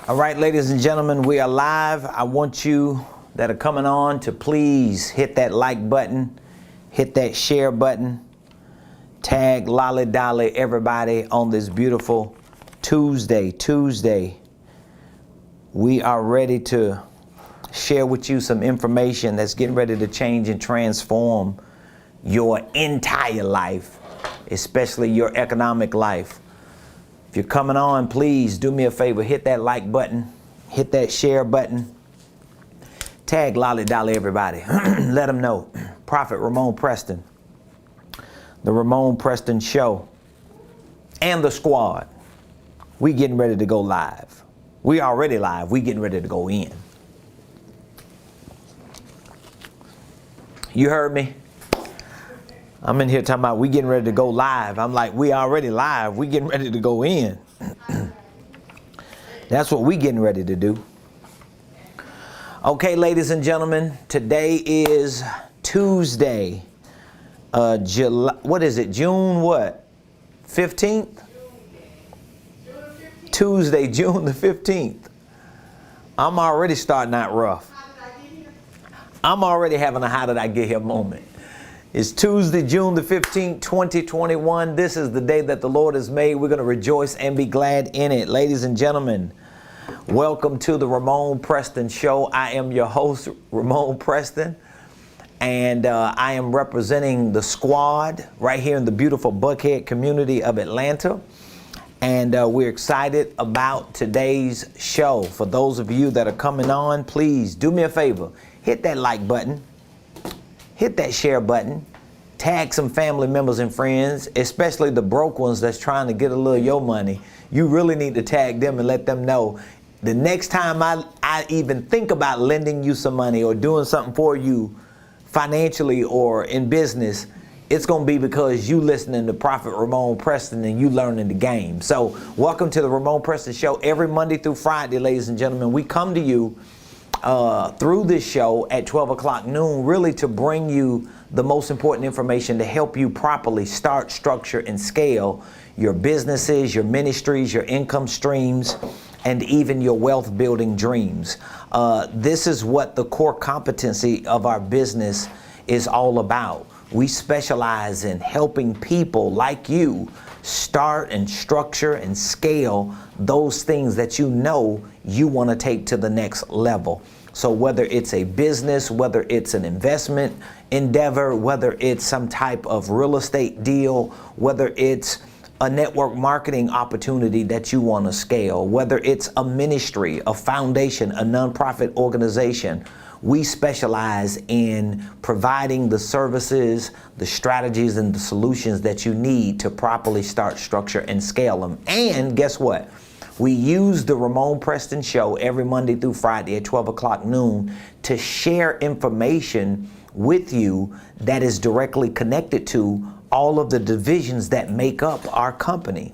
All right, ladies and gentlemen, we are live. I want you that are coming on to please hit that like button, hit that share button, tag Lolly Dolly everybody on this beautiful Tuesday. We are ready to share with you some information that's getting ready to change and transform your entire life, especially your economic life. If you're coming on, please do me a favor, hit that like button, hit that share button, tag Lolly Dolly everybody. Let them know. Prophet Ramon Preston, the Ramon Preston Show, and the squad. We getting ready to go live. We already live. We getting ready to go in. You heard me? I'm in here talking about we getting ready to go live. I'm like, we already live. We getting ready to go in. That's what we getting ready to do. Okay, ladies and gentlemen, today is Tuesday, July, what is it? June what? 15th? Tuesday, June the 15th. I'm already starting out rough. I'm already having a how did I get here moment. It's Tuesday, June the 15th, 2021. This is the day that the Lord has made. We're going to rejoice and be glad in it. Ladies and gentlemen, welcome to the Ramon Preston Show. I am your host, Ramon Preston, and I am representing the squad right here in the beautiful Buckhead community of Atlanta. And we're excited about today's show. For those of you that are coming on, please do me a favor. Hit that like button. Hit that share button, tag some family members and friends, especially the broke ones that's trying to get a little your money. You really need to tag them and let them know the next time I even think about lending you some money or doing something for you financially or in business, it's going to be because you listening to Prophet Ramon Preston and you learning the game. So welcome to the Ramon Preston Show. Every Monday through Friday, ladies and gentlemen, we come to you through this show at 12 o'clock noon, really to bring you the most important information to help you properly start, structure, and scale your businesses, your ministries, your income streams, and even your wealth building dreams. This is what the core competency of our business is all about. We specialize in helping people like you start and structure and scale those things that you know you want to take to the next level. So whether it's a business, whether it's an investment endeavor, whether it's some type of real estate deal, whether it's a network marketing opportunity that you want to scale, whether it's a ministry, a foundation, a nonprofit organization, we specialize in providing the services, the strategies, and the solutions that you need to properly start, structure, and scale them. And guess what? We use the Ramon Preston Show every Monday through Friday at 12 o'clock noon to share information with you that is directly connected to all of the divisions that make up our company.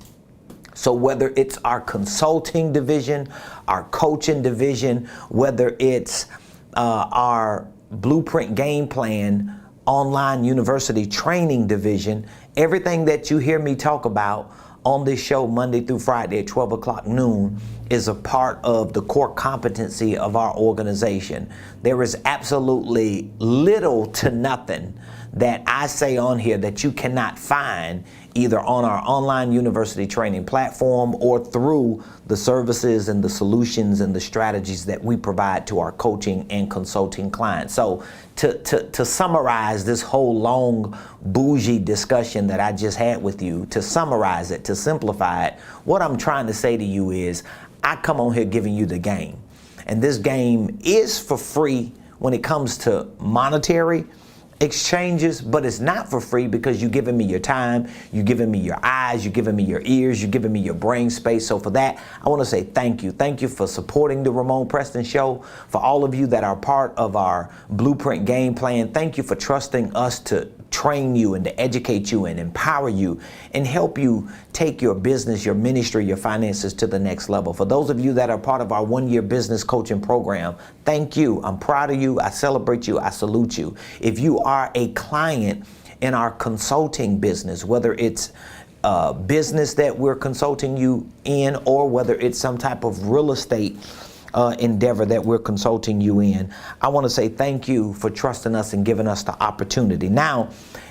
So whether it's our consulting division, our coaching division, whether it's our Blueprint Game Plan online university training division, everything that you hear me talk about on this show Monday through Friday at 12 o'clock noon is a part of the core competency of our organization. There is absolutely little to nothing that I say on here that you cannot find either on our online university training platform or through the services and the solutions and the strategies that we provide to our coaching and consulting clients. So to summarize this whole long bougie discussion that I just had with you, to summarize it, to simplify it, what I'm trying to say to you is I come on here giving you the game. And this game is for free when it comes to monetary exchanges, but it's not for free because you're giving me your time, you're giving me your eyes, you're giving me your ears, you're giving me your brain space. So for that, I want to say thank you. Thank you for supporting the Ramon Preston Show. For all of you that are part of our Blueprint Game Plan, thank you for trusting us to train you and to educate you and empower you and help you take your business, your ministry, your finances to the next level. For those of you that are part of our one-year business coaching program, thank you. I'm proud of you. I celebrate you. I salute you. If you are a client in our consulting business, whether it's business that we're consulting you in, or whether it's some type of real estate endeavor that we're consulting you in, I want to say thank you for trusting us and giving us the opportunity. Now,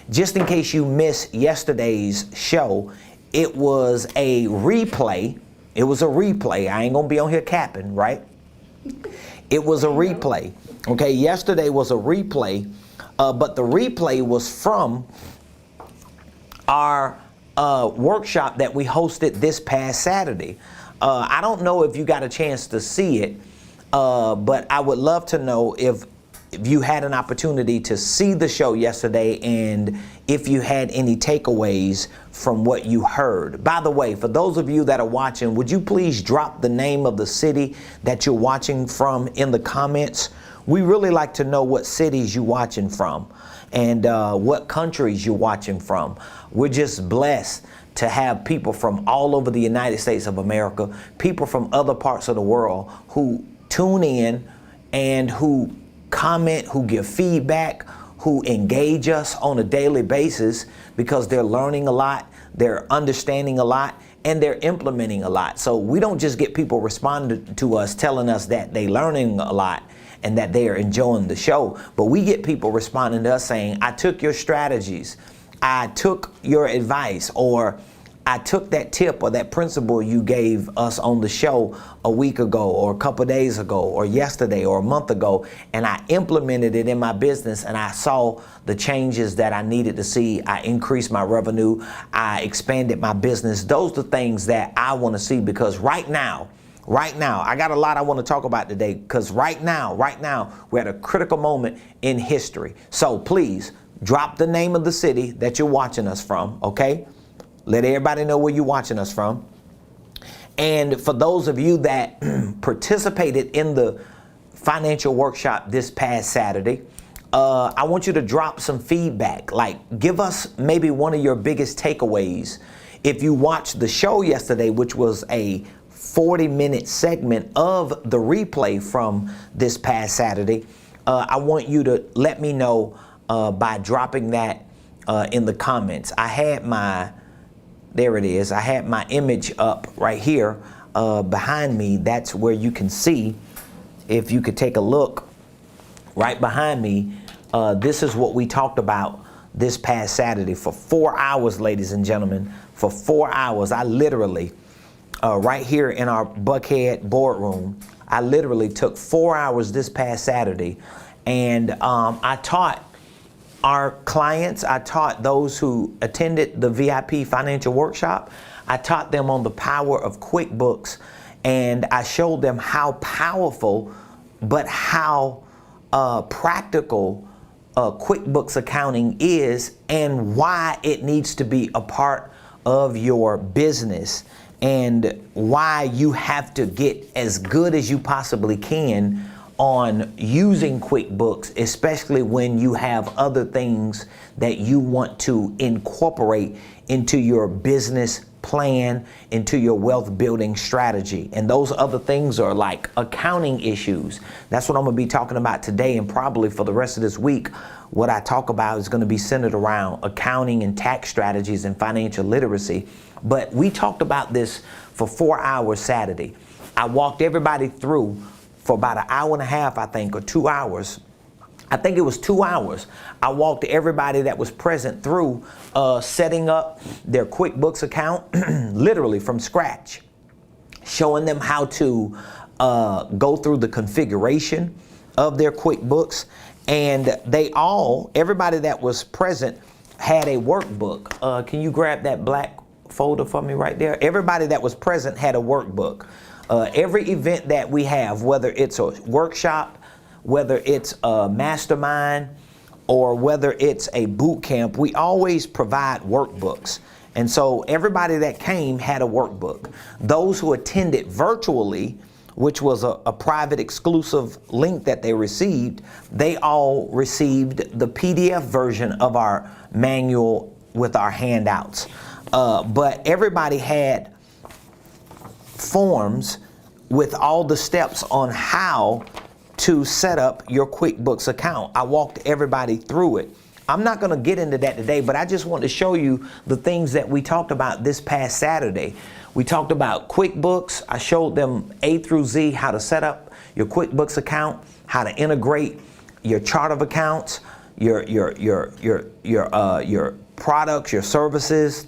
just in case you missed yesterday's show, it was a replay. It was a replay. I ain't gonna be on here capping, right? It was a replay. Okay, yesterday was a replay, but the replay was from our workshop that we hosted this past Saturday. I don't know if you got a chance to see it, but I would love to know if you had an opportunity to see the show yesterday and if you had any takeaways from what you heard. By the way, for those of you that are watching, would you please drop the name of the city that you're watching from in the comments? We really like to know what cities you're watching from and what countries you're watching from. We're just blessed to have people from all over the United States of America, people from other parts of the world who tune in and who comment, who give feedback, who engage us on a daily basis because they're learning a lot, they're understanding a lot, and they're implementing a lot. So we don't just get people responding to us telling us that they're learning a lot and that they are enjoying the show, but we get people responding to us saying, I took your strategies, I took your advice, or I took that tip or that principle you gave us on the show a week ago or a couple days ago or yesterday or a month ago, and I implemented it in my business and I saw the changes that I needed to see. I increased my revenue. I expanded my business. Those are the things that I want to see, because right now, I got a lot I want to talk about today, because right now, we're at a critical moment in history. So please drop the name of the city that you're watching us from, okay? Let everybody know where you're watching us from. And for those of you that participated in the financial workshop this past Saturday, I want you to drop some feedback. Like, give us maybe one of your biggest takeaways. If you watched the show yesterday, which was a 40-minute segment of the replay from this past Saturday, I want you to let me know by dropping that in the comments. There it is. I had my image up right here behind me. That's where you can see, if you could take a look right behind me, this is what we talked about this past Saturday for 4 hours, ladies and gentlemen. For 4 hours, I literally, right here in our Buckhead boardroom, I literally took 4 hours this past Saturday, and I taught our clients, I taught those who attended the VIP financial workshop, I taught them on the power of QuickBooks, and I showed them how powerful but how practical QuickBooks accounting is, and why it needs to be a part of your business, and why you have to get as good as you possibly can on using QuickBooks, especially when you have other things that you want to incorporate into your business plan, into your wealth building strategy. And those other things are like accounting issues. That's what I'm gonna be talking about today, and probably for the rest of this week. What I talk about is gonna be centered around accounting and tax strategies and financial literacy. But we talked about this for 4 hours Saturday. I walked everybody through for about an hour and a half, I think, or 2 hours. I think it was 2 hours. I walked everybody that was present through setting up their QuickBooks account, literally from scratch, showing them how to go through the configuration of their QuickBooks. And everybody that was present had a workbook. Can you grab that black folder for me right there? Everybody that was present had a workbook. Every event that we have, whether it's a workshop, whether it's a mastermind, or whether it's a boot camp, we always provide workbooks. And so everybody that came had a workbook. Those who attended virtually, which was a private exclusive link that they received, they all received the PDF version of our manual with our handouts. But everybody had forms with all the steps on how to set up your QuickBooks account. I walked everybody through it. I'm not going to get into that today, but I just want to show you the things that we talked about this past Saturday. We talked about QuickBooks. I showed them A through Z how to set up your QuickBooks account, how to integrate your chart of accounts, your products, your services,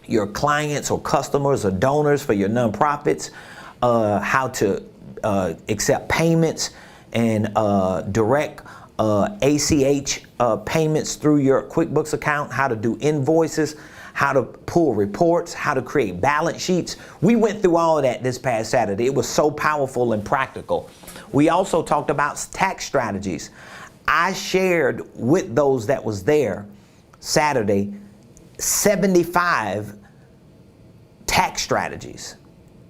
your clients or customers or donors for your nonprofits, how to accept payments and direct ACH payments through your QuickBooks account, how to do invoices, how to pull reports, how to create balance sheets. We went through all of that this past Saturday. It was so powerful and practical. We also talked about tax strategies. I shared with those that was there Saturday 75 tax strategies.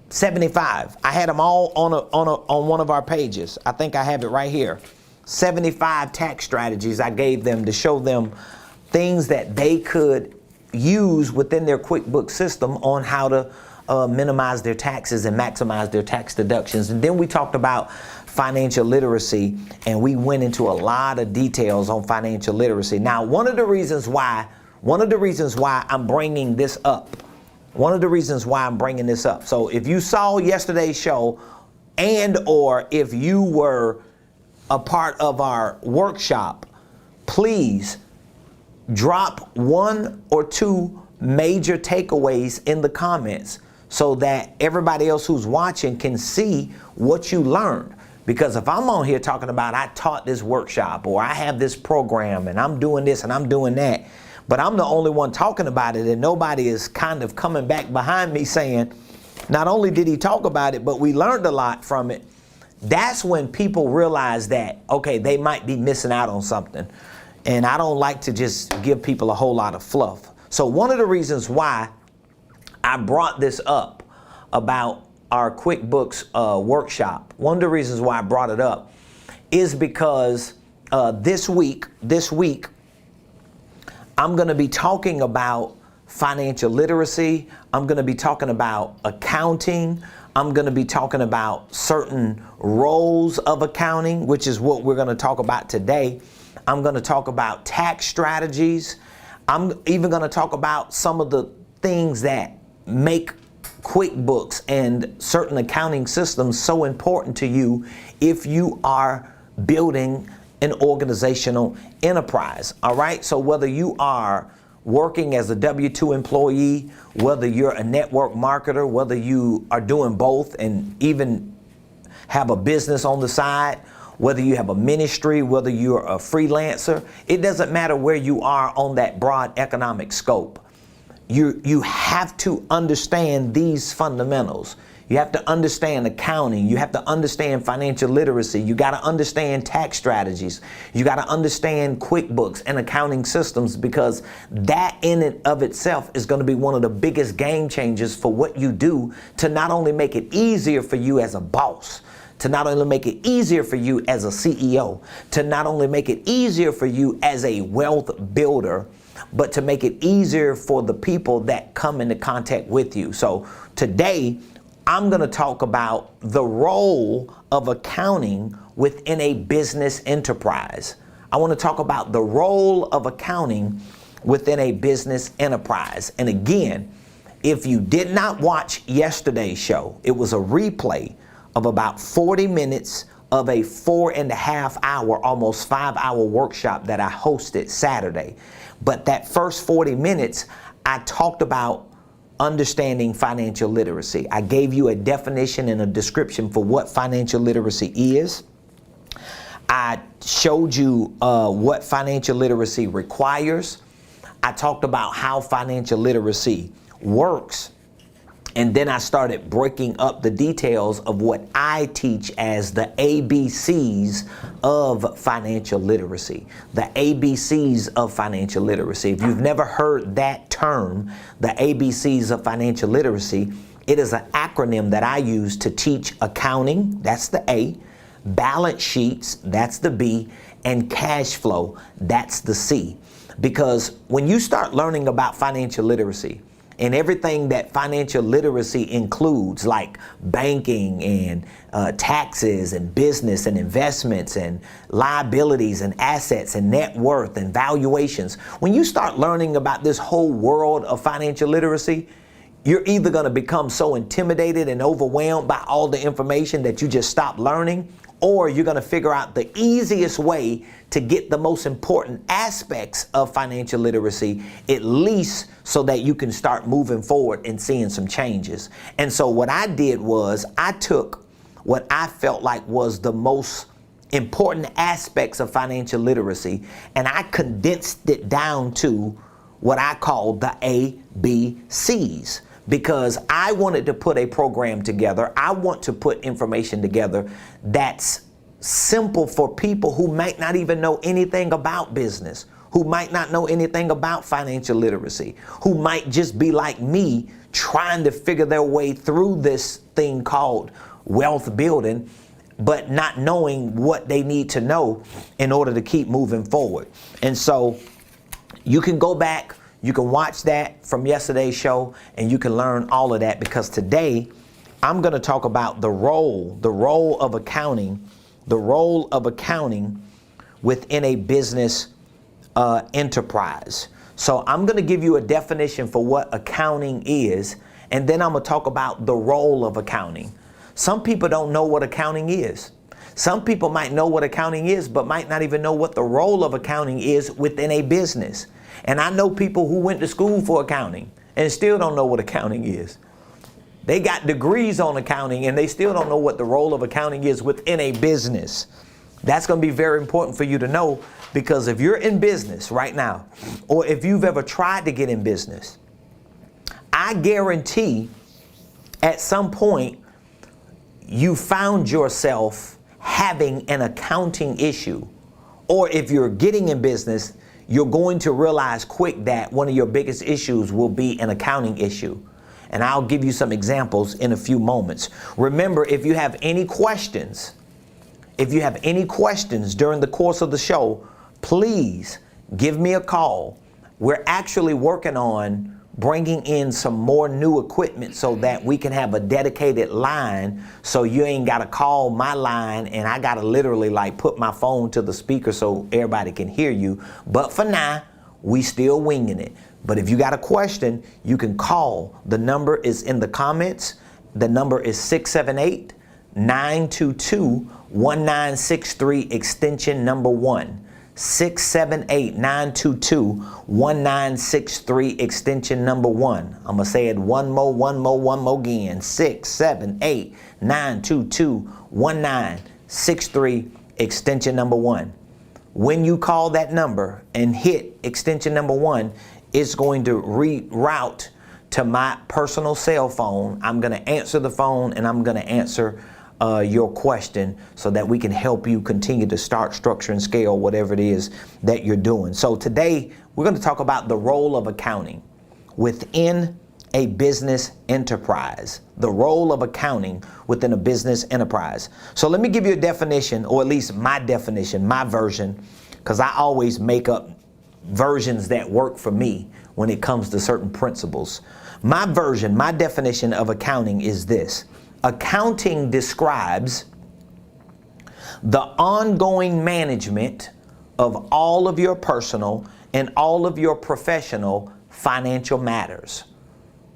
75. I had them all on one of our pages. I think I have it right here. 75 tax strategies I gave them to show them things that they could use within their QuickBooks system on how to minimize their taxes and maximize their tax deductions. And then we talked about financial literacy, and we went into a lot of details on financial literacy. Now, one of the reasons why I'm bringing this up, so if you saw yesterday's show and or if you were a part of our workshop, please drop 1 or 2 major takeaways in the comments so that everybody else who's watching can see what you learned. Because if I'm on here talking about I taught this workshop or I have this program and I'm doing this and I'm doing that, but I'm the only one talking about it and nobody is kind of coming back behind me saying, not only did he talk about it, but we learned a lot from it, that's when people realize that, okay, they might be missing out on something. And I don't like to just give people a whole lot of fluff. So one of the reasons why I brought this up about our QuickBooks workshop, one of the reasons why I brought it up is because this week, I'm going to be talking about financial literacy. I'm going to be talking about accounting. I'm going to be talking about certain roles of accounting, which is what we're going to talk about today. I'm going to talk about tax strategies. I'm even going to talk about some of the things that make QuickBooks and certain accounting systems so important to you if you are building an organizational enterprise. All right. So whether you are working as a W-2 employee, whether you're a network marketer, whether you are doing both and even have a business on the side, whether you have a ministry, whether you're a freelancer, it doesn't matter where you are on that broad economic scope. You have to understand these fundamentals. You have to understand accounting. You have to understand financial literacy. You got to understand tax strategies. You got to understand QuickBooks and accounting systems, because that in and of itself is going to be one of the biggest game changers for what you do to not only make it easier for you as a boss, to not only make it easier for you as a CEO, to not only make it easier for you as a wealth builder, but to make it easier for the people that come into contact with you. So today, I'm going to talk about the role of accounting within a business enterprise. I want to talk about the role of accounting within a business enterprise. And again, if you did not watch yesterday's show, it was a replay of about 40 minutes of a 4.5 hour, almost 5 hour workshop that I hosted Saturday. But that first 40 minutes, I talked about understanding financial literacy. I gave you a definition and a description for what financial literacy is. I showed you what financial literacy requires. I talked about how financial literacy works. And then I started breaking up the details of what I teach as the ABCs of financial literacy. The ABCs of financial literacy. If you've never heard that term, the ABCs of financial literacy, it is an acronym that I use to teach accounting, that's the A, balance sheets, that's the B, and cash flow, that's the C. Because when you start learning about financial literacy, and everything that financial literacy includes, like banking and taxes and business and investments and liabilities and assets and net worth and valuations. When you start learning about this whole world of financial literacy, you're either going to become so intimidated and overwhelmed by all the information that you just stop learning, or you're going to figure out the easiest way to get the most important aspects of financial literacy, at least so that you can start moving forward and seeing some changes. And so what I did was I took what I felt like was the most important aspects of financial literacy, and I condensed it down to what I call the ABCs. Because I wanted to put a program together. I want to put information together that's simple for people who might not even know anything about business, who might not know anything about financial literacy, who might just be like me trying to figure their way through this thing called wealth building, but not knowing what they need to know in order to keep moving forward. And so you can go back, you can watch that from yesterday's show, and you can learn all of that, because today I'm going to talk about the role of accounting within a business enterprise. So I'm going to give you a definition for what accounting is, and then I'm going to talk about the role of accounting. Some people don't know what accounting is. Some people might know what accounting is, but might not even know what the role of accounting is within a business. And I know people who went to school for accounting and still don't know what accounting is. They got degrees on accounting and they still don't know what the role of accounting is within a business. That's going to be very important for you to know, because if you're in business right now, or if you've ever tried to get in business, I guarantee at some point you found yourself having an accounting issue. Or if you're getting in business, you're going to realize quick that one of your biggest issues will be an accounting issue. And I'll give you some examples in a few moments. Remember, if you have any questions during the course of the show, please give me a call. We're actually working on bringing in some more new equipment so that we can have a dedicated line, so you ain't got to call my line and I got to literally like put my phone to the speaker so everybody can hear you. But for now, we still winging it. But if you got a question, you can call. The number is in the comments. The number is 678-922-1963, extension number 1. 678-922-1963, extension number 1. I'm going to say it one more again. 678-922-1963, extension number 1. When you call that number and hit extension number 1, it's going to reroute to my personal cell phone. I'm going to answer the phone and I'm going to answer your question so that we can help you continue to start, structure, and scale whatever it is that you're doing. So today we're going to talk about the role of accounting within a business enterprise. The role of accounting within a business enterprise. So let me give you a definition, or at least my definition, my version, because I always make up versions that work for me when it comes to certain principles. My version, my definition of accounting is this. Accounting describes the ongoing management of all of your personal and all of your professional financial matters.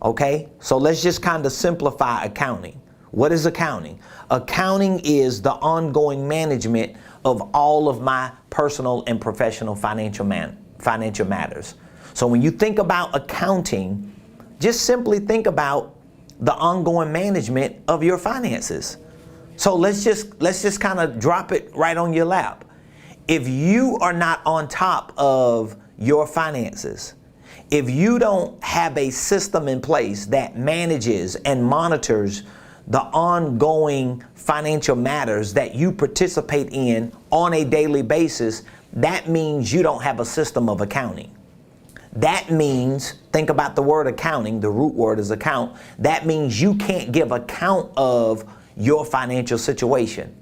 Okay? So let's just kind of simplify accounting. What is accounting? Accounting is the ongoing management of all of my personal and professional financial matters. So when you think about accounting, just simply think about the ongoing management of your finances. So let's just kind of drop it right on your lap. If you are not on top of your finances, if you don't have a system in place that manages and monitors the ongoing financial matters that you participate in on a daily basis, that means you don't have a system of accounting. That means, think about the word accounting, the root word is account. That means you can't give account of your financial situation.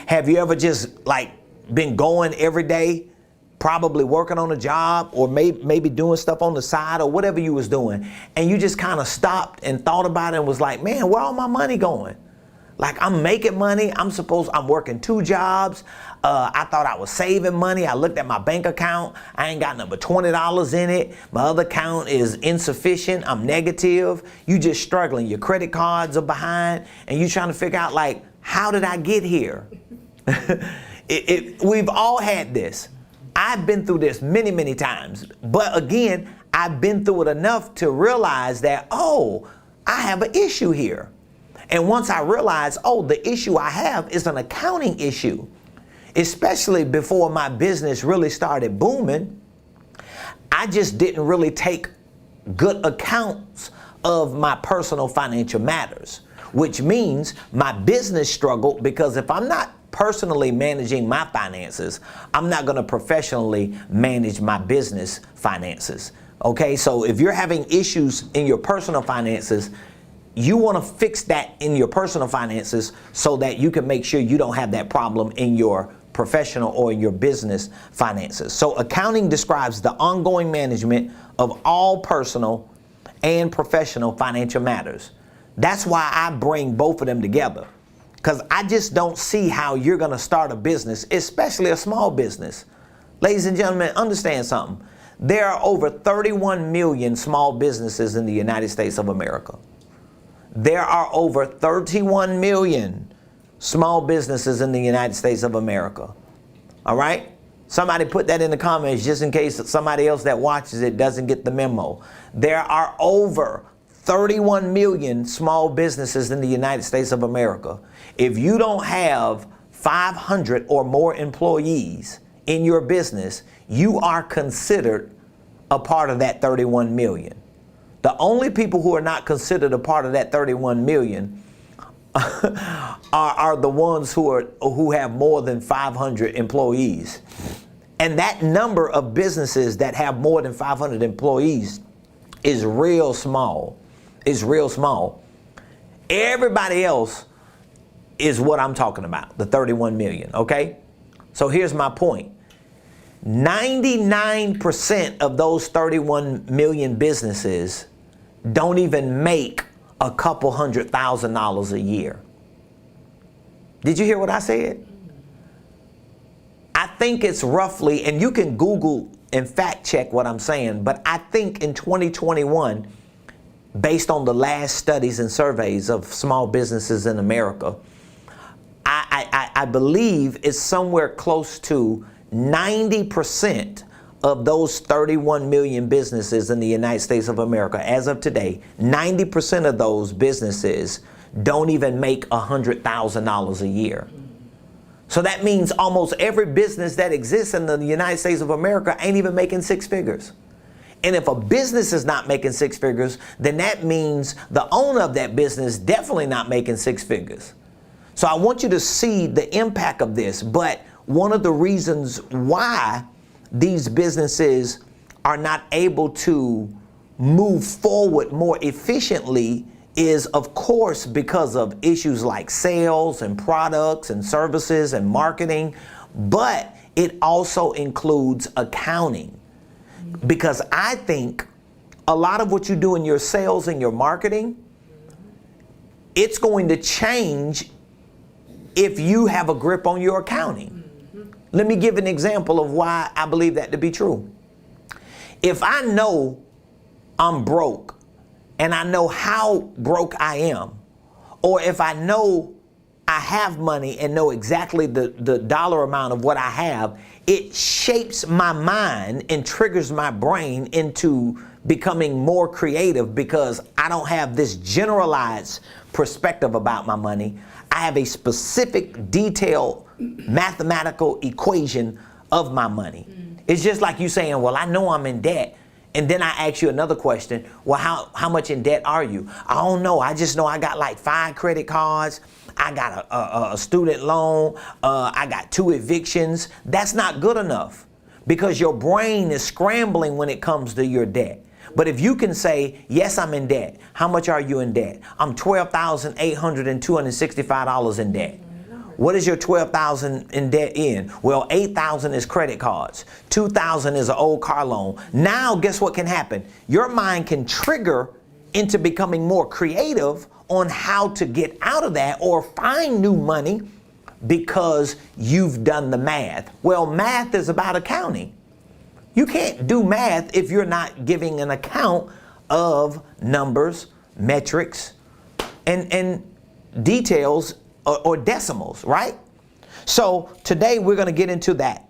Have you ever just like been going every day, probably working on a job or maybe doing stuff on the side or whatever you was doing. And you just kind of stopped and thought about it and was like, man, where all my money going? Like, I'm making money. I'm working 2 jobs. I thought I was saving money. I looked at my bank account. I ain't got number $20 in it. My other account is insufficient. I'm negative. You just struggling. Your credit cards are behind and you trying to figure out, like, how did I get here? We've all had this. I've been through this many, many times. But again, I've been through it enough to realize that, oh, I have an issue here. And once I realized, oh, the issue I have is an accounting issue, especially before my business really started booming, I just didn't really take good accounts of my personal financial matters, which means my business struggled because if I'm not personally managing my finances, I'm not going to professionally manage my business finances. Okay, so if you're having issues in your personal finances, you want to fix that in your personal finances so that you can make sure you don't have that problem in your professional or in your business finances. So accounting describes the ongoing management of all personal and professional financial matters. That's why I bring both of them together, because I just don't see how you're going to start a business, especially a small business. Ladies and gentlemen, understand something. There are over 31 million small businesses in the United States of America. There are over 31 million small businesses in the United States of America. All right? Somebody put that in the comments just in case somebody else that watches it doesn't get the memo. There are over 31 million small businesses in the United States of America. If you don't have 500 or more employees in your business, you are considered a part of that 31 million. The only people who are not considered a part of that 31 million are the ones who have more than 500 employees. And that number of businesses that have more than 500 employees is real small. It's real small. Everybody else is what I'm talking about, the 31 million, okay? So here's my point. 99% of those 31 million businesses don't even make a couple $100,000 a year. Did you hear what I said? I think it's roughly, and you can Google and fact check what I'm saying, but I think in 2021, based on the last studies and surveys of small businesses in America, I believe it's somewhere close to 90% of those 31 million businesses in the United States of America, as of today, 90% of those businesses don't even make $100,000 a year. So that means almost every business that exists in the United States of America ain't even making 6 figures. And if a business is not making 6 figures, then that means the owner of that business definitely not making 6 figures. So I want you to see the impact of this. But one of the reasons why these businesses are not able to move forward more efficiently is, of course, because of issues like sales and products and services and marketing, but it also includes accounting. Because I think a lot of what you do in your sales and your marketing, it's going to change if you have a grip on your accounting. Let me give an example of why I believe that to be true. If I know I'm broke and I know how broke I am, or if I know I have money and know exactly the dollar amount of what I have, it shapes my mind and triggers my brain into becoming more creative because I don't have this generalized perspective about my money. I have a specific, detailed mathematical equation of my money. It's just like you saying, well, I know I'm in debt. And then I ask you another question. Well, how much in debt are you? I don't know. I just know I got like 5 credit cards. I got a student loan. I got 2 evictions. That's not good enough because your brain is scrambling when it comes to your debt. But if you can say, yes, I'm in debt. How much are you in debt? I'm $12,865 in debt. What is your 12,000 in debt in? Well, 8,000 is credit cards. 2,000 is an old car loan. Now, guess what can happen? Your mind can trigger into becoming more creative on how to get out of that or find new money because you've done the math. Well, math is about accounting. You can't do math if you're not giving an account of numbers, metrics, and details or decimals, right? So today we're going to get into that.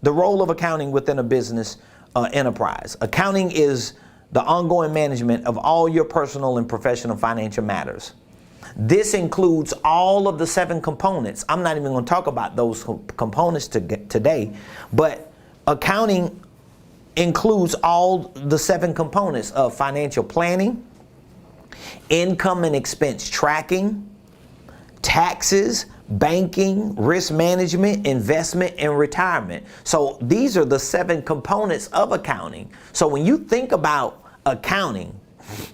The role of accounting within a business enterprise. Accounting is the ongoing management of all your personal and professional financial matters. This includes all of the 7 components. I'm not even going to talk about those components today, but accounting includes all the 7 components of financial planning, income and expense tracking, taxes, banking, risk management, investment, and retirement. So these are the 7 components of accounting. So when you think about accounting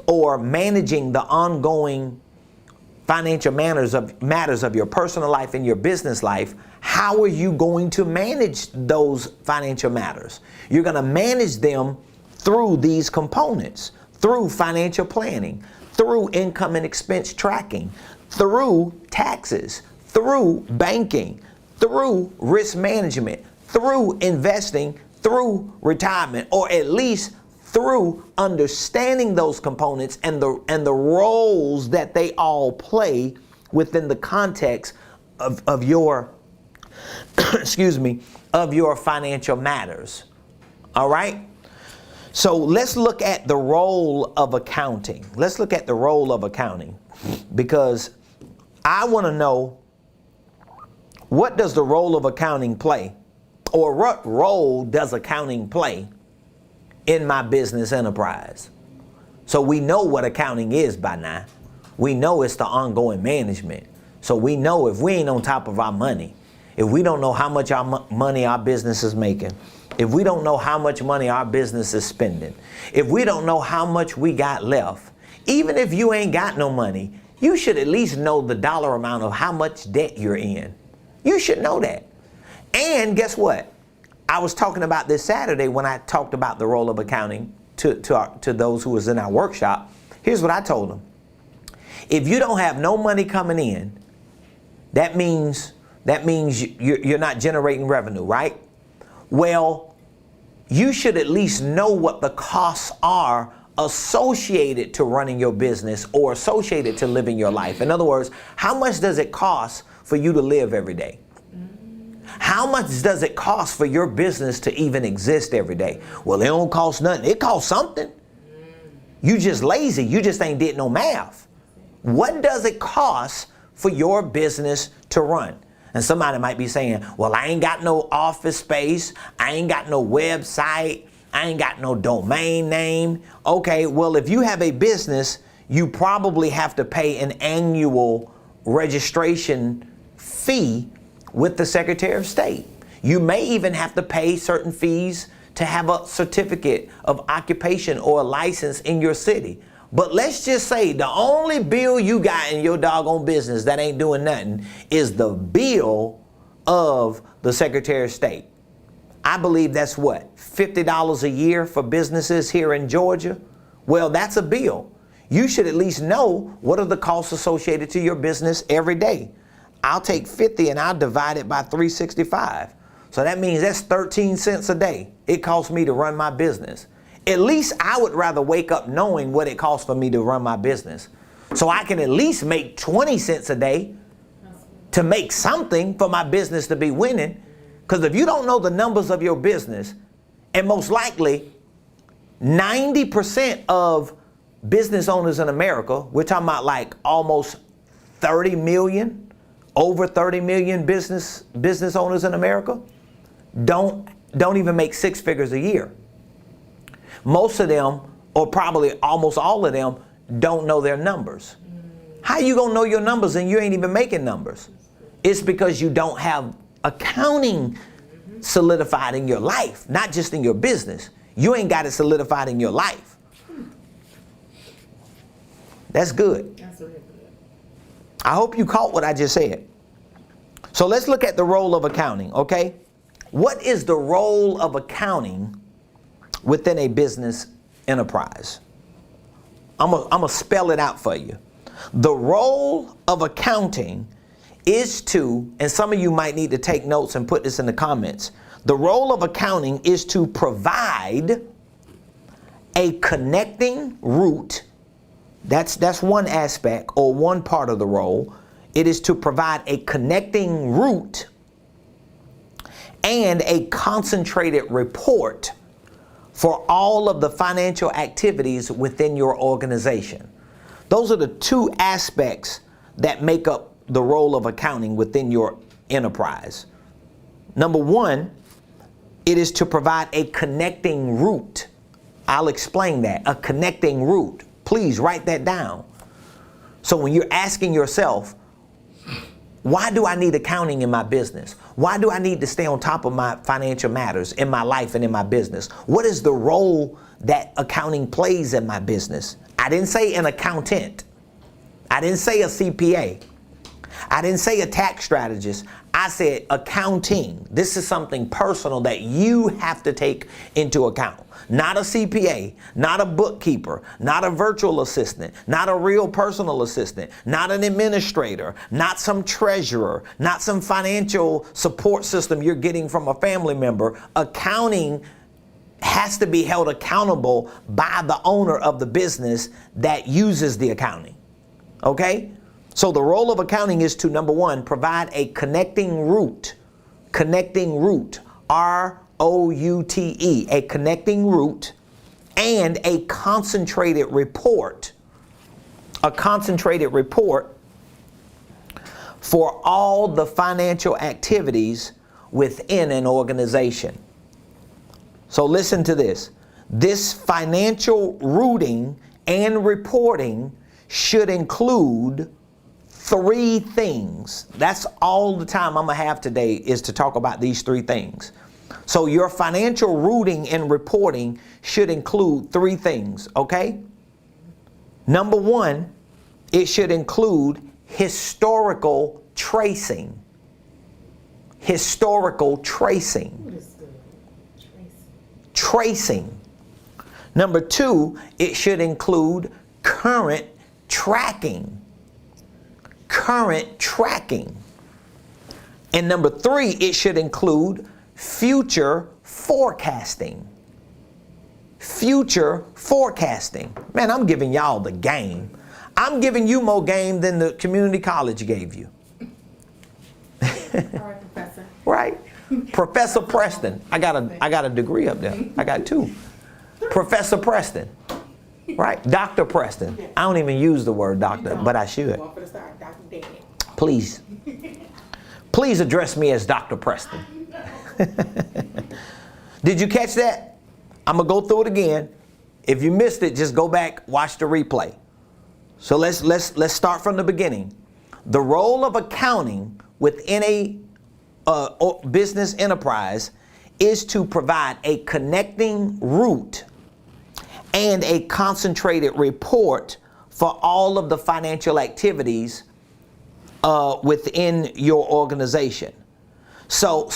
or managing the ongoing financial matters of your personal life and your business life, how are you going to manage those financial matters? You're going to manage them through these components, through financial planning, through income and expense tracking, through taxes, through banking, through risk management, through investing, through retirement, or at least through understanding those components and the roles that they all play within the context of your of your financial matters. All right? So let's look at the role of accounting. Let's look at the role of accounting, because I want to know, what does the role of accounting play? Or what role does accounting play in my business enterprise? So we know what accounting is by now. We know it's the ongoing management. So we know if we ain't on top of our money, if we don't know how much money our business is making, if we don't know how much money our business is spending, if we don't know how much we got left, even if you ain't got no money, you should at least know the dollar amount of how much debt you're in. You should know that. And guess what? I was talking about this Saturday when I talked about the role of accounting to those who was in our workshop. Here's what I told them. If you don't have no money coming in, that means you're not generating revenue, right? Well, you should at least know what the costs are associated to running your business or associated to living your life. In other words, how much does it cost for you to live every day? How much does it cost for your business to even exist every day? Well, it don't cost nothing. It costs something. You just lazy. You just ain't did no math. What does it cost for your business to run? And somebody might be saying, well, I ain't got no office space. I ain't got no website. I ain't got no domain name. Okay, well, if you have a business, you probably have to pay an annual registration fee with the Secretary of State. You may even have to pay certain fees to have a certificate of occupation or a license in your city. But let's just say the only bill you got in your doggone business that ain't doing nothing is the bill of the Secretary of State. I believe that's what, $50 a year for businesses here in Georgia? Well, that's a bill. You should at least know what are the costs associated to your business every day. I'll take 50 and I'll divide it by 365. So that means that's 13 cents a day it costs me to run my business. At least I would rather wake up knowing what it costs for me to run my business. So I can at least make 20 cents a day to make something for my business to be winning. Because if you don't know the numbers of your business, and most likely 90% of business owners in America, we're talking about like almost 30 million, over 30 million business owners in America, don't even make 6 figures a year. Most of them, or probably almost all of them, don't know their numbers. How you gonna know your numbers and you ain't even making numbers? It's because you don't have accounting solidified in your life, not just in your business. You ain't got it solidified in your life. That's good. I hope you caught what I just said. So let's look at the role of accounting, okay? What is the role of accounting within a business enterprise? I'm gonna spell it out for you. The role of accounting is to, and some of you might need to take notes and put this in the comments. The role of accounting is to provide a connecting route. That's one aspect or one part of the role. It is to provide a connecting route and a concentrated report for all of the financial activities within your organization. Those are the two aspects that make up the role of accounting within your enterprise. Number one, it is to provide a connecting route. I'll explain that, a connecting route. Please write that down. So when you're asking yourself, why do I need accounting in my business? Why do I need to stay on top of my financial matters in my life and in my business? What is the role that accounting plays in my business? I didn't say an accountant. I didn't say a CPA. I didn't say a tax strategist. I said accounting. This is something personal that you have to take into account. Not a CPA, not a bookkeeper, not a virtual assistant, not a real personal assistant, not an administrator, not some treasurer, not some financial support system you're getting from a family member. Accounting has to be held accountable by the owner of the business that uses the accounting. Okay? So the role of accounting is to, number one, provide a connecting route, R-O-U-T-E, a connecting route, and a concentrated report for all the financial activities within an organization. So listen to this. This financial routing and reporting should include three things. That's all the time I'm gonna have today is to talk about these three things. So your financial routing and reporting should include three things, okay? Number one, it should include historical tracing. Historical tracing. Tracing. Number two, it should include current tracking. Current tracking. And number three, it should include future forecasting. Future forecasting. Man, I'm giving y'all the game. I'm giving you more game than the community college gave you. All right, Professor. Right? Professor Preston. I got a degree up there. I got two. Professor Preston. Right? Dr. Preston. I don't even use the word doctor, but I should. Please. Please address me as Dr. Preston. Did you catch that? I'm going to go through it again. If you missed it, just go back, watch the replay. So let's start from the beginning. The role of accounting within a business enterprise is to provide a connecting route and a concentrated report for all of the financial activities within your organization. So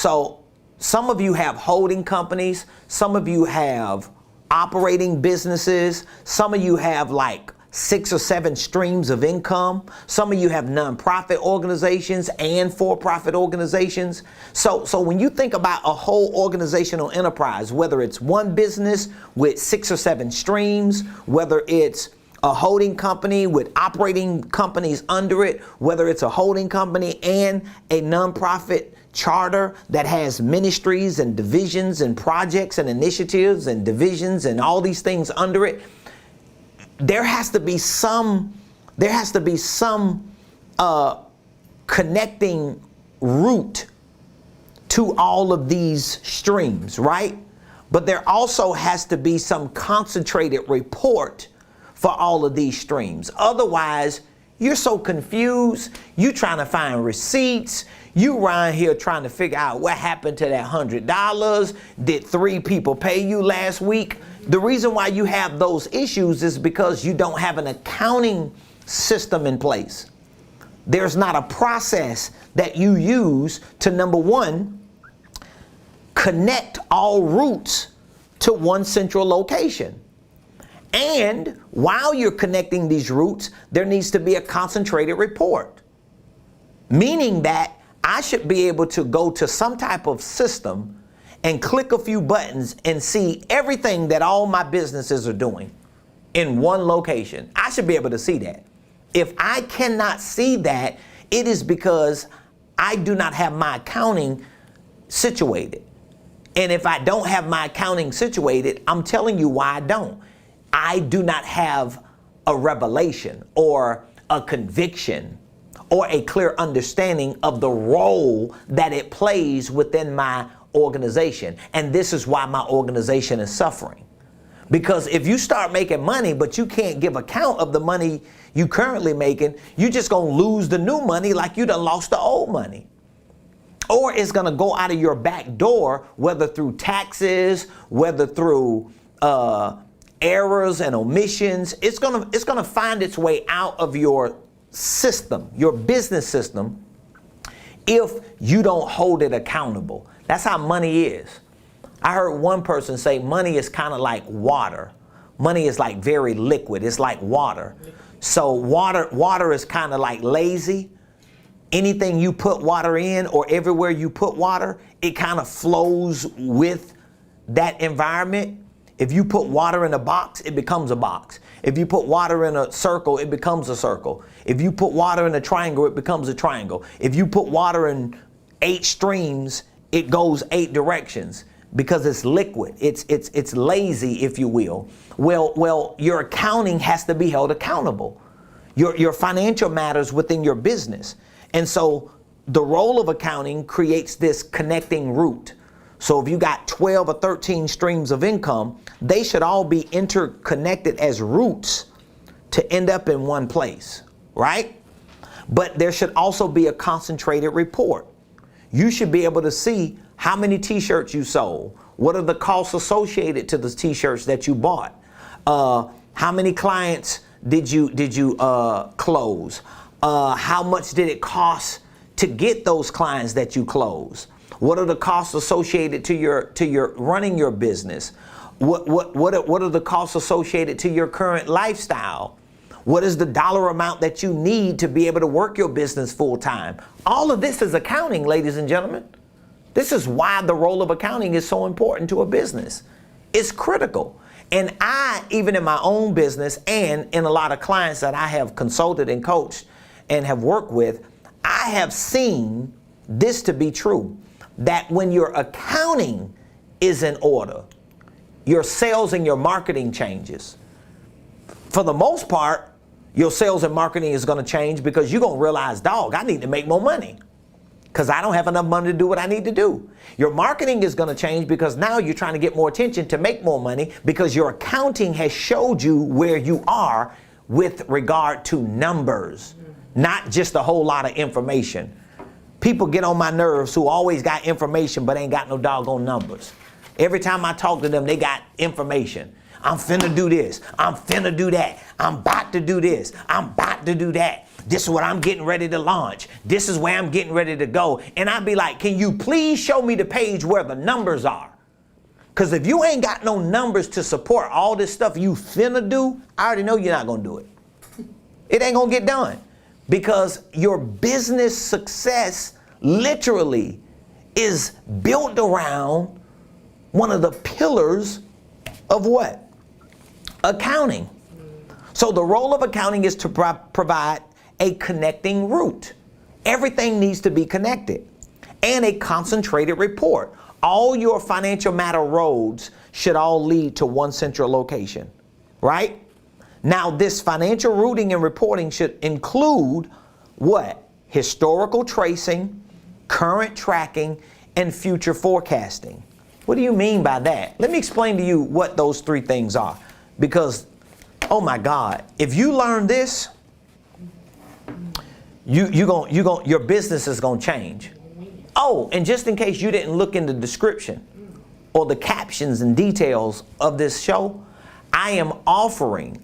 some of you have holding companies, some of you have operating businesses, some of you have like 6 or 7 streams of income. Some of you have nonprofit organizations and for-profit organizations. So when you think about a whole organizational enterprise, whether it's one business with 6 or 7 streams, whether it's a holding company with operating companies under it, whether it's a holding company and a nonprofit charter that has ministries and divisions and projects and initiatives and divisions and all these things under it, there has to be some connecting route to all of these streams, right? But there also has to be some concentrated report for all of these streams. Otherwise, you're so confused. You trying to find receipts. You around here trying to figure out what happened to that $100. Did 3 people pay you last week? The reason why you have those issues is because you don't have an accounting system in place. there's not a process that you use to, number one, connect all routes to one central location. And while you're connecting these routes, there needs to be a concentrated report. Meaning that I should be able to go to some type of system and click a few buttons and see everything that all my businesses are doing in one location. I should be able to see that. If I cannot see that, it is because I do not have my accounting situated. And if I don't have my accounting situated, I'm telling you why I don't. I do not have a revelation or a conviction or a clear understanding of the role that it plays within my organization. And this is why my organization is suffering. Because if you start making money, but you can't give account of the money you currently making, you just gonna lose the new money like you done lost the old money. Or it's gonna go out of your back door, whether through taxes, whether through errors and omissions. It's gonna find its way out of your system, your business system, if you don't hold it accountable. That's how money is. I heard one person say money is kind of like water. Money is like very liquid. It's like water. So water is kind of like lazy. Anything you put water in, or everywhere you put water, it kind of flows with that environment. If you put water in a box, it becomes a box. If you put water in a circle, it becomes a circle. If you put water in a triangle, it becomes a triangle. If you put water in 8 streams, it goes 8 directions because it's liquid. It's lazy, if you will. Well, your accounting has to be held accountable. Your financial matters within your business. And so the role of accounting creates this connecting route. So if you got 12 or 13 streams of income, they should all be interconnected as routes to end up in one place, right? But there should also be a concentrated report. You should be able to see how many t-shirts you sold. What are the costs associated to the t-shirts that you bought? How many clients did you close? How much did it cost to get those clients that you closed? What are the costs associated to your running your business? What are the costs associated to your current lifestyle? What is the dollar amount that you need to be able to work your business full time? All of this is accounting, ladies and gentlemen. This is why the role of accounting is so important to a business. It's critical. And I, even in my own business and in a lot of clients that I have consulted and coached and have worked with, I have seen this to be true. That when your accounting is in order, your sales and your marketing changes. For the most part, your sales and marketing is going to change because you're going to realize, dog, I need to make more money because I don't have enough money to do what I need to do. Your marketing is going to change because now you're trying to get more attention to make more money because your accounting has showed you where you are with regard to numbers, not just a whole lot of information. People get on my nerves who always got information but ain't got no doggone numbers. Every time I talk to them, they got information. I'm finna do this. I'm finna do that. I'm about to do this. I'm about to do that. This is what I'm getting ready to launch. This is where I'm getting ready to go. And I'd be like, can you please show me the page where the numbers are? Because if you ain't got no numbers to support all this stuff you finna do, I already know you're not gonna do it. It ain't gonna get done. Because your business success literally is built around one of the pillars of what? Accounting. So the role of accounting is to provide a connecting route. Everything needs to be connected. And a concentrated report. All your financial matter roads should all lead to one central location, right? Now, this financial routing and reporting should include what? Historical tracing, current tracking, and future forecasting. What do you mean by that? Let me explain to you what those 3 things are. Because, oh my God, if you learn this, your business is going to change. Oh, and just in case you didn't look in the description or the captions and details of this show, I'm offering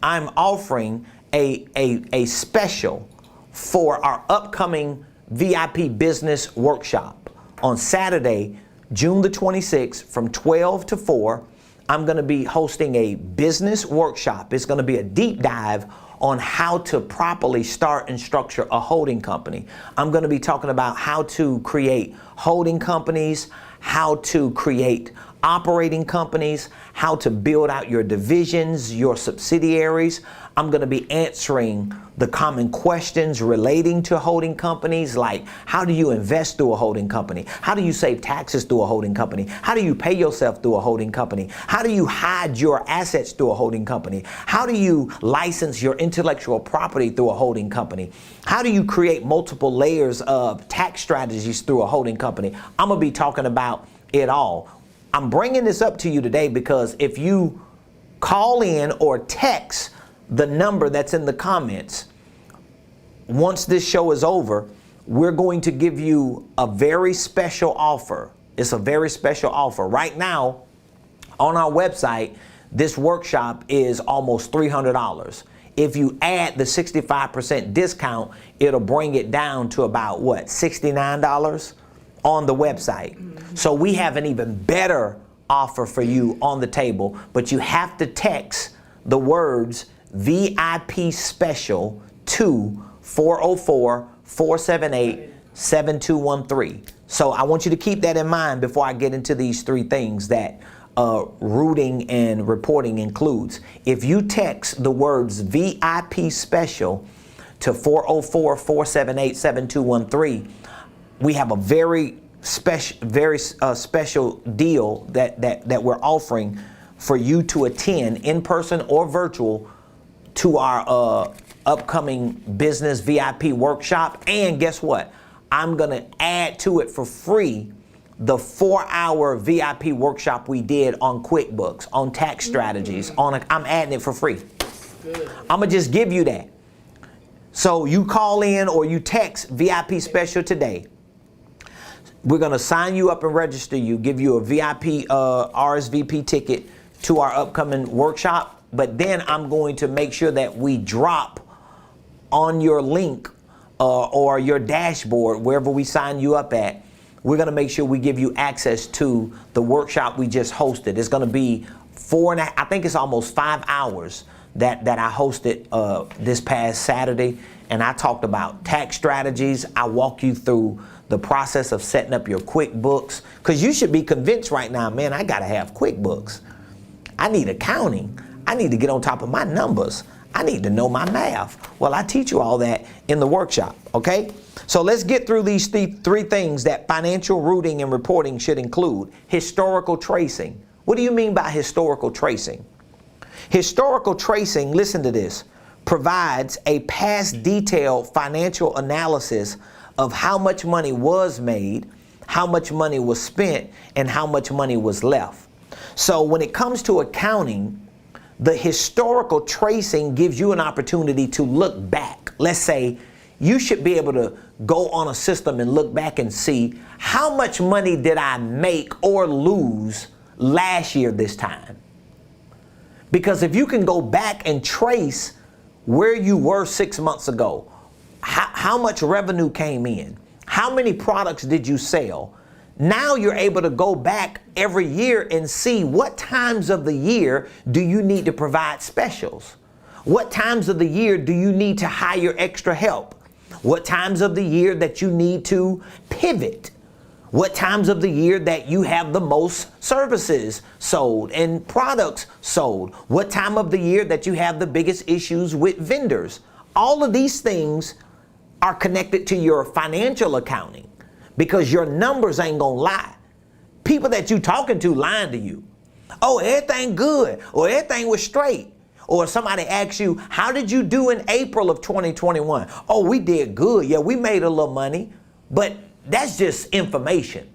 a special for our upcoming VIP business workshop. On Saturday, June the 26th from 12 to 4, I'm going to be hosting a business workshop. It's going to be a deep dive on how to properly start and structure a holding company. I'm going to be talking about how to create holding companies, how to create operating companies, how to build out your divisions, your subsidiaries. I'm going to be answering the common questions relating to holding companies, like how do you invest through a holding company? How do you save taxes through a holding company? How do you pay yourself through a holding company? How do you hide your assets through a holding company? How do you license your intellectual property through a holding company? How do you create multiple layers of tax strategies through a holding company? I'm going to be talking about it all. I'm bringing this up to you today because if you call in or text the number that's in the comments, once this show is over, we're going to give you a very special offer. It's a very special offer. Right now, on our website, this workshop is almost $300. If you add the 65% discount, it'll bring it down to about what, $69 on the website. So we have an even better offer for you on the table, but you have to text the words VIP special to 404-478-7213. So I want you to keep that in mind before I get into these three things that routing and reporting includes. If you text the words VIP special to 404-478-7213, we have a very special deal that we're offering for you to attend in person or virtual to our upcoming business VIP workshop. And guess what? I'm going to add to it for free the 4-hour VIP workshop we did on QuickBooks, on tax strategies. I'm adding it for free. Good. I'm going to just give you that. So you call in or you text VIP special today. We're going to sign you up and register you, give you a VIP RSVP ticket to our upcoming workshop. But then I'm going to make sure that we drop on your link or your dashboard, wherever we sign you up at, we're going to make sure we give you access to the workshop we just hosted. It's going to be I think it's almost 5 hours that I hosted this past Saturday. And I talked about tax strategies. I walk you through the process of setting up your QuickBooks, because you should be convinced right now, man, I got to have QuickBooks. I need accounting. I need to get on top of my numbers. I need to know my math. Well, I teach you all that in the workshop, okay? So let's get through these three things that financial routing and reporting should include. Historical tracing. What do you mean by historical tracing? Historical tracing, listen to this, provides a past detailed financial analysis of how much money was made, how much money was spent, and how much money was left. So when it comes to accounting, the historical tracing gives you an opportunity to look back. Let's say you should be able to go on a system and look back and see how much money did I make or lose last year this time. Because if you can go back and trace where you were 6 months ago, how much revenue came in, how many products did you sell, now you're able to go back every year and see what times of the year do you need to provide specials? What times of the year do you need to hire extra help? What times of the year that you need to pivot? What times of the year that you have the most services sold and products sold? What time of the year that you have the biggest issues with vendors? All of these things are connected to your financial accounting, because your numbers ain't gonna lie. People that you talking to lying to you. Oh, everything good, or everything was straight. Or somebody asks you, how did you do in April of 2021? Oh, we did good. Yeah, we made a little money. But that's just information.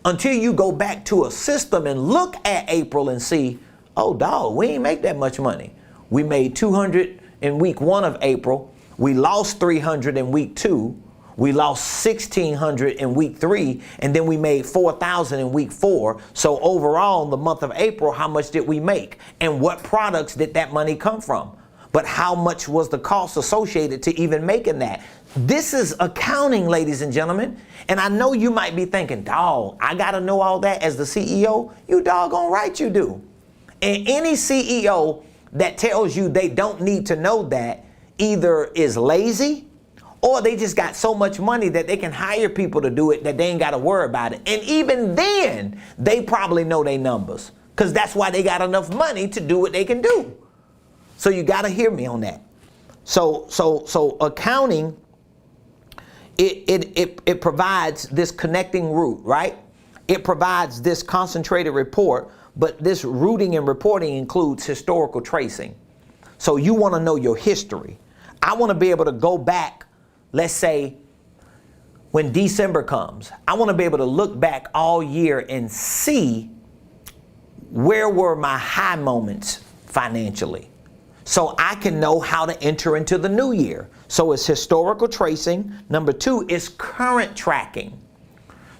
Until you go back to a system and look at April and see, oh, dog, we ain't make that much money. We made 200 in week 1 of April. We lost 300 in week 2. We lost 1,600 in week 3, and then we made 4,000 in week 4. So overall, in the month of April, how much did we make? And what products did that money come from? But how much was the cost associated to even making that? This is accounting, ladies and gentlemen. And I know you might be thinking, dog, I got to know all that as the CEO. You doggone right you do. And any CEO that tells you they don't need to know that either is lazy or they just got so much money that they can hire people to do it that they ain't got to worry about it. And even then, they probably know their numbers because that's why they got enough money to do what they can do. So you got to hear me on that. So accounting, it provides this connecting root, right? It provides this concentrated report, but this routing and reporting includes historical tracing. So you want to know your history. I want to be able to go back, let's say, when December comes, I want to be able to look back all year and see where were my high moments financially. So I can know how to enter into the new year. So it's historical tracing. Number two is current tracking.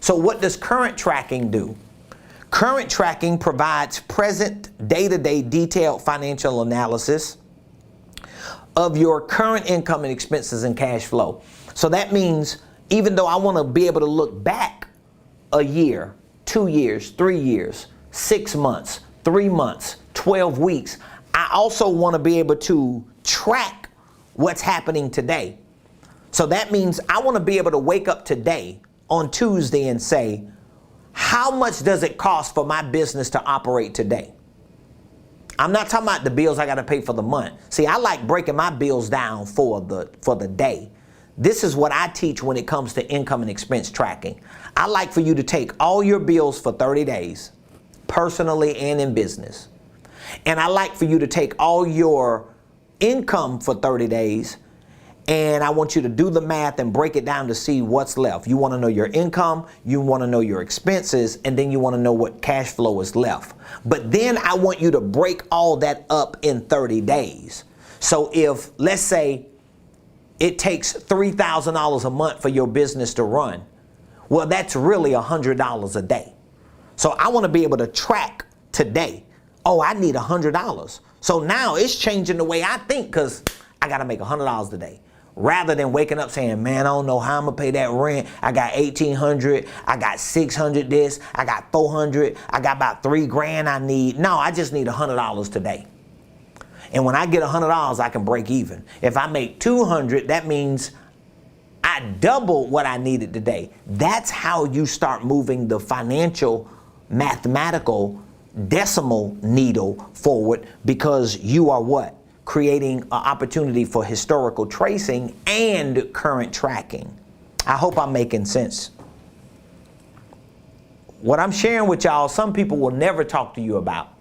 So what does current tracking do? Current tracking provides present day-to-day detailed financial analysis of your current income and expenses and cash flow. So that means even though I want to be able to look back a year, 2 years, 3 years, 6 months, 3 months, 12 weeks, I also want to be able to track what's happening today. So that means I want to be able to wake up today on Tuesday and say, how much does it cost for my business to operate today? I'm not talking about the bills I got to pay for the month. See, I like breaking my bills down for the day. This is what I teach when it comes to income and expense tracking. I like for you to take all your bills for 30 days, personally and in business. And I like for you to take all your income for 30 days, and I want you to do the math and break it down to see what's left. You want to know your income, you want to know your expenses, and then you want to know what cash flow is left. But then I want you to break all that up in 30 days. So if, let's say, it takes $3,000 a month for your business to run, well, that's really $100 a day. So I want to be able to track today. Oh, I need $100. So now it's changing the way I think because I got to make $100 a day. Rather than waking up saying, man, I don't know how I'm going to pay that rent. I got $1,800. I got $600 this. I got $400. I got about $3,000 I need. No, I just need $100 today. And when I get $100, I can break even. If I make $200, that means I double what I needed today. That's how you start moving the financial, mathematical, decimal needle forward, because you are what? Creating an opportunity for historical tracing and current tracking. I hope I'm making sense. What I'm sharing with y'all, some people will never talk to you about.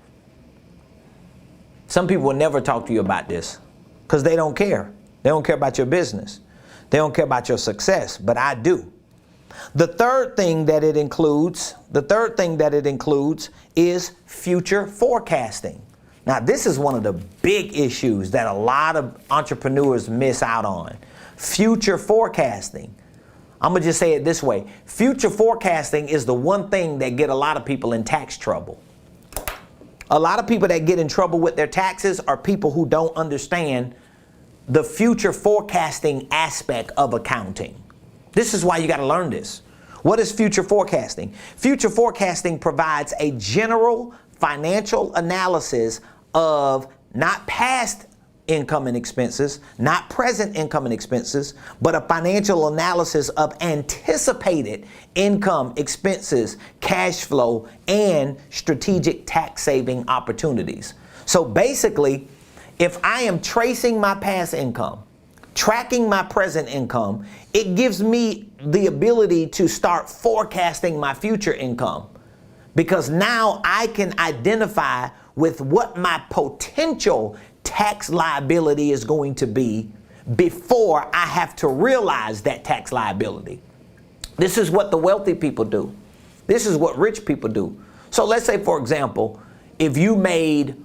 Some people will never talk to you about this because they don't care. They don't care about your business. They don't care about your success, but I do. The third thing that it includes is future forecasting. Now, this is one of the big issues that a lot of entrepreneurs miss out on. Future forecasting. I'm going to just say it this way. Future forecasting is the one thing that get a lot of people in tax trouble. A lot of people that get in trouble with their taxes are people who don't understand the future forecasting aspect of accounting. This is why you got to learn this. What is future forecasting? Future forecasting provides a general financial analysis of not past income and expenses, not present income and expenses, but a financial analysis of anticipated income, expenses, cash flow, and strategic tax saving opportunities. So basically, if I am tracing my past income, tracking my present income, it gives me the ability to start forecasting my future income, because now I can identify with what my potential tax liability is going to be before I have to realize that tax liability. This is what the wealthy people do. This is what rich people do. So let's say, for example, if you made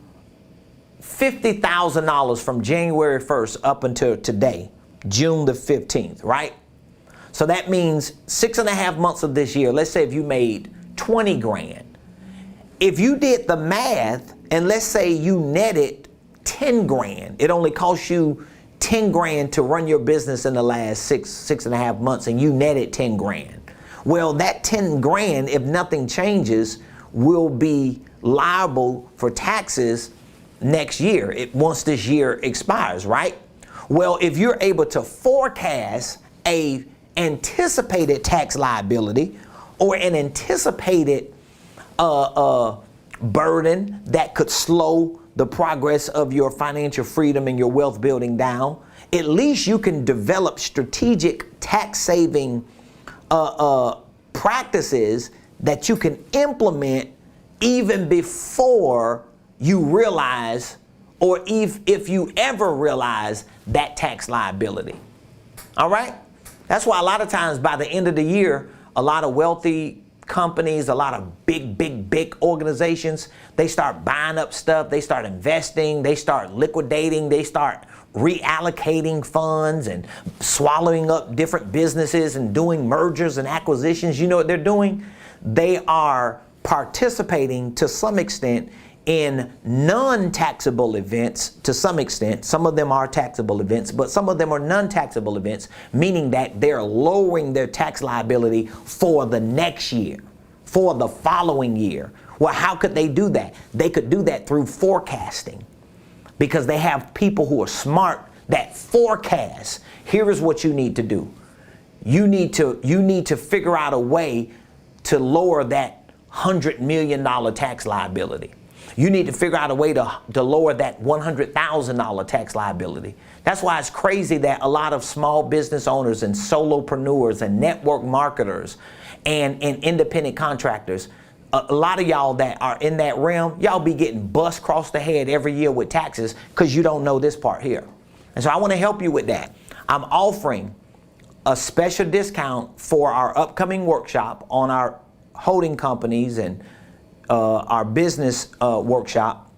$50,000 from January 1st up until today, June the 15th, right? So that means 6.5 months of this year. Let's say if you made 20 grand. If you did the math and let's say you netted 10 grand, it only costs you 10 grand to run your business in the last 6.5 months, and you netted 10 grand. Well, that 10 grand, if nothing changes, will be liable for taxes next year, once this year expires, right? Well, if you're able to forecast a anticipated tax liability or an anticipated burden that could slow the progress of your financial freedom and your wealth building down, at least you can develop strategic tax saving practices that you can implement even before you realize, or if you ever realize, that tax liability. All right? That's why a lot of times by the end of the year, a lot of wealthy companies, a lot of big organizations, they start buying up stuff, they start investing, they start liquidating, they start reallocating funds and swallowing up different businesses and doing mergers and acquisitions. You know what they're doing? They are participating to some extent in non-taxable events to some extent. Some of them are taxable events, but some of them are non-taxable events, meaning that they're lowering their tax liability for the next year, for the following year. Well, how could they do that? They could do that through forecasting, because they have people who are smart that forecast. Here is what you need to do. You need to figure out a way to lower that $100 million tax liability. You need to figure out a way to lower that $100,000 tax liability. That's why it's crazy that a lot of small business owners and solopreneurs and network marketers and independent contractors, a lot of y'all that are in that realm, y'all be getting bust across the head every year with taxes because you don't know this part here. And so I want to help you with that. I'm offering a special discount for our upcoming workshop on our holding companies and our business workshop,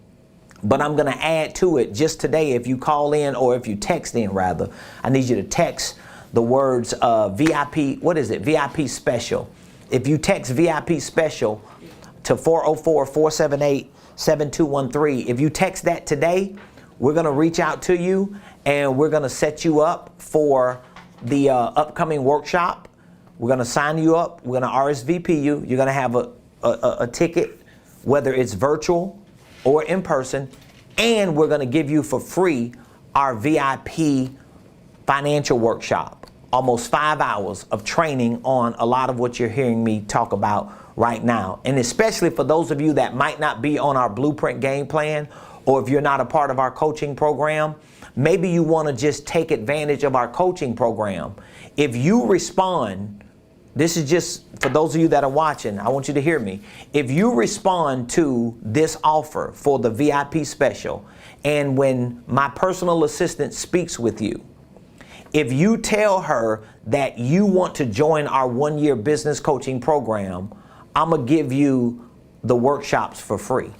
but I'm going to add to it just today. If you call in, or if you text in rather, I need you to text the words VIP, what is it? VIP special. If you text VIP special to 404-478-7213, if you text that today, we're going to reach out to you and we're going to set you up for the upcoming workshop. We're going to sign you up. We're going to RSVP you. You're going to have a ticket, whether it's virtual or in person, and we're going to give you for free our VIP financial workshop. Almost 5 hours of training on a lot of what you're hearing me talk about right now. And especially for those of you that might not be on our Blueprint Game Plan, or if you're not a part of our coaching program, maybe you want to just take advantage of our coaching program. If you respond, this is just for those of you that are watching, I want you to hear me. If you respond to this offer for the VIP special, and when my personal assistant speaks with you, if you tell her that you want to join our 1-year business coaching program, I'm going to give you the workshops for free.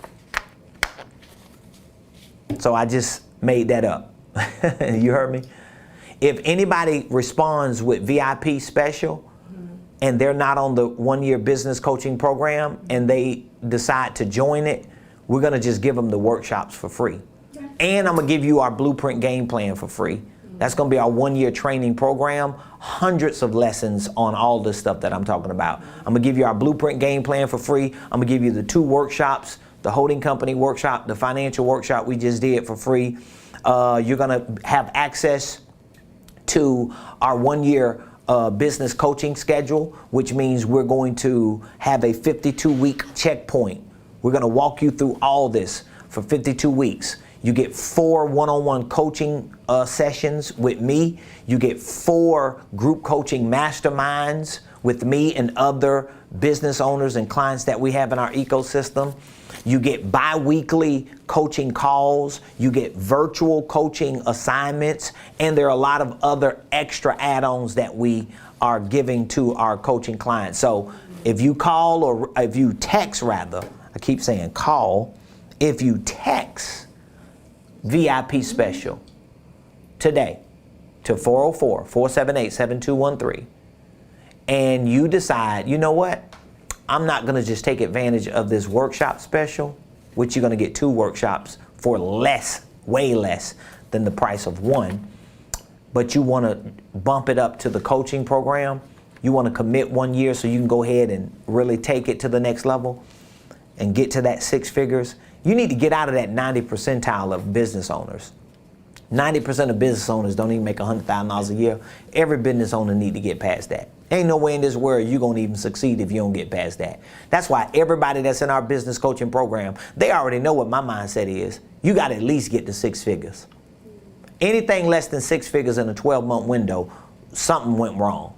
So I just made that up. You heard me? If anybody responds with VIP special, and they're not on the 1-year business coaching program and they decide to join it, we're going to just give them the workshops for free. And I'm going to give you our Blueprint Game Plan for free. That's going to be our 1-year training program, hundreds of lessons on all this stuff that I'm talking about. I'm going to give you our Blueprint Game Plan for free. I'm going to give you the 2 workshops, the holding company workshop, the financial workshop we just did for free. You're going to have access to our 1-year business coaching schedule, which means we're going to have a 52-week checkpoint. We're going to walk you through all this for 52 weeks. You get 4 one-on-one coaching sessions with me. You get 4 group coaching masterminds with me and other business owners and clients that we have in our ecosystem. You get bi-weekly coaching calls. You get virtual coaching assignments. And there are a lot of other extra add-ons that we are giving to our coaching clients. So if you call, or if you text rather, I keep saying call, if you text VIP special today to 404-478-7213, and you decide, you know what? I'm not going to just take advantage of this workshop special, which you're going to get 2 workshops for less, way less than the price of 1. but you want to bump it up to the coaching program, you want to commit 1 year so you can go ahead and really take it to the next level and get to that 6 figures, you need to get out of that 90 percentile of business owners. 90% of business owners don't even make $100,000 a year. Every business owner need to get past that. Ain't no way in this world you're going to even succeed if you don't get past that. That's why everybody that's in our business coaching program, they already know what my mindset is. You got to at least get to 6 figures. Anything less than 6 figures in a 12-month window, something went wrong.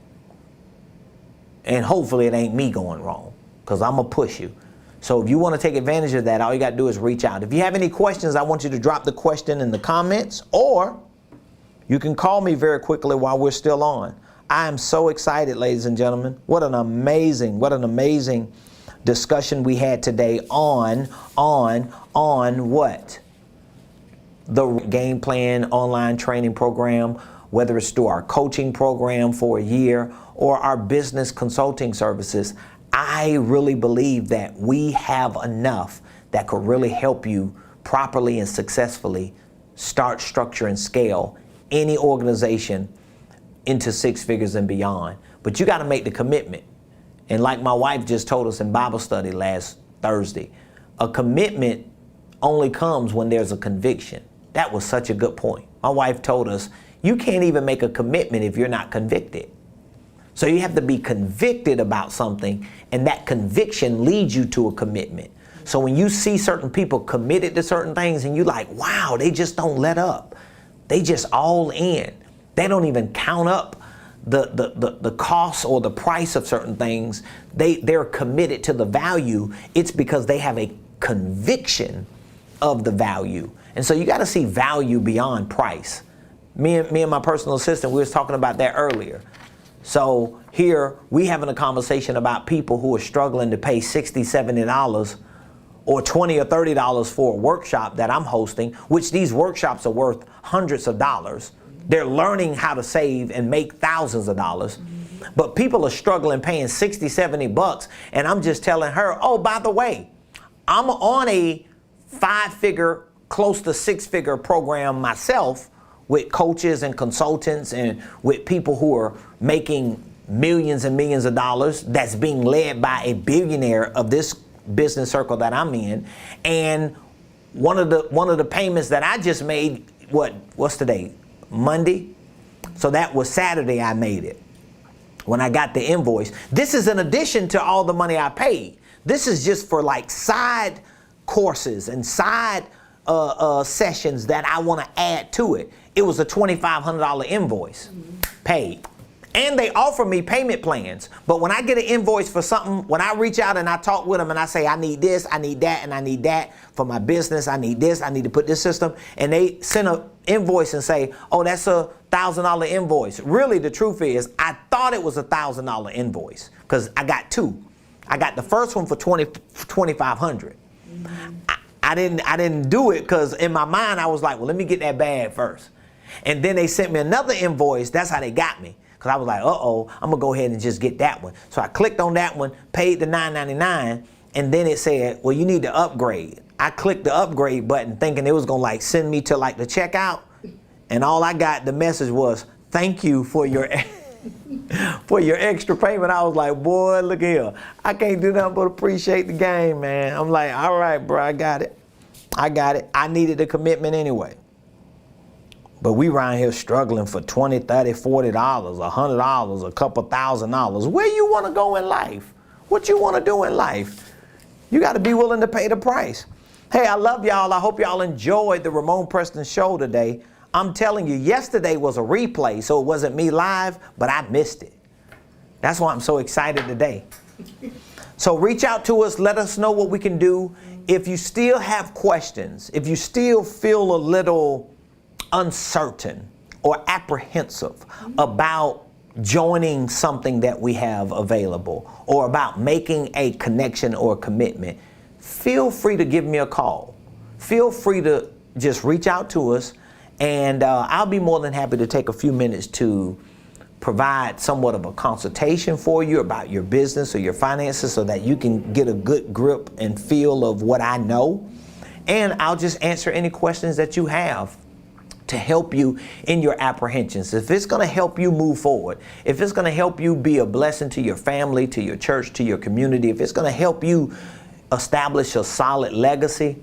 And hopefully it ain't me going wrong, because I'm going to push you. So if you want to take advantage of that, all you got to do is reach out. If you have any questions, I want you to drop the question in the comments, or you can call me very quickly while we're still on. I am so excited, ladies and gentlemen. What an amazing discussion we had today on what? The Game Plan online training program, whether it's through our coaching program for a year or our business consulting services. I really believe that we have enough that could really help you properly and successfully start, structure, and scale any organization into 6 figures and beyond. But you got to make the commitment. And like my wife just told us in Bible study last Thursday, a commitment only comes when there's a conviction. That was such a good point. My wife told us, you can't even make a commitment if you're not convicted. So you have to be convicted about something, and that conviction leads you to a commitment. So when you see certain people committed to certain things and you're like, wow, they just don't let up. They just all in. They don't even count up the cost or the price of certain things. They're committed to the value. It's because they have a conviction of the value. And so you got to see value beyond price. Me and my personal assistant, we was talking about that earlier. So here we having a conversation about people who are struggling to pay $60, $70 or $20 or $30 for a workshop that I'm hosting, which these workshops are worth hundreds of dollars. They're learning how to save and make thousands of dollars. But people are struggling paying 60, 70 bucks. And I'm just telling her, oh, by the way, I'm on a 5-figure, close to 6-figure program myself, with coaches and consultants and with people who are making millions and millions of dollars, that's being led by a billionaire of this business circle that I'm in. And one of the payments that I just made, what's today? Monday? So that was Saturday I made it when I got the invoice. This is in addition to all the money I paid. This is just for like side courses and side sessions that I want to add to it. It was a $2,500 invoice paid. And they offer me payment plans. But when I get an invoice for something, when I reach out and I talk with them and I say, I need this, I need that, and I need that for my business, I need this, I need to put this system, and they send an invoice and say, oh, that's a $1,000 invoice. Really, the truth is, I thought it was a $1,000 invoice because I got 2. I got the first one for $2,500. I didn't do it because in my mind, I was like, well, let me get that bag first. And then they sent me another invoice. That's how they got me. Because I was like, uh-oh, I'm going to go ahead and just get that one. So I clicked on that one, paid the $9.99, and then it said, well, you need to upgrade. I clicked the upgrade button thinking it was going to like send me to like the checkout. And all I got, the message was, thank you for your for your extra payment. I was like, boy, look here. I can't do nothing but appreciate the game, man. I'm like, all right, bro, I got it. I needed the commitment anyway. But we around here struggling for $20, $30, $40, $100, a couple $1,000. Where you want to go in life? What you want to do in life? You got to be willing to pay the price. Hey, I love y'all. I hope y'all enjoyed the Ramon Preston show today. I'm telling you, yesterday was a replay, so it wasn't me live, but I missed it. That's why I'm so excited today. So reach out to us. Let us know what we can do. If you still have questions, if you still feel a little uncertain or apprehensive about joining something that we have available or about making a connection or a commitment, feel free to give me a call. Feel free to just reach out to us, and I'll be more than happy to take a few minutes to provide somewhat of a consultation for you about your business or your finances so that you can get a good grip and feel of what I know. And I'll just answer any questions that you have to help you in your apprehensions, if it's going to help you move forward, if it's going to help you be a blessing to your family, to your church, to your community, if it's going to help you establish a solid legacy,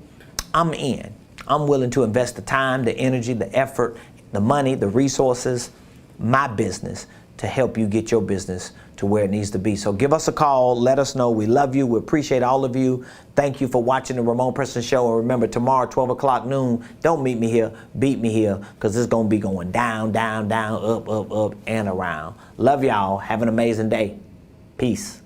I'm in. I'm willing to invest the time, the energy, the effort, the money, the resources, my business, to help you get your business to where it needs to be. So give us a call. Let us know. We love you. We appreciate all of you. Thank you for watching the Ramon Preston Show. And remember, tomorrow, 12 o'clock noon, don't meet me here. Beat me here, because it's going to be going down, down, down, up, up, up, and around. Love y'all. Have an amazing day. Peace.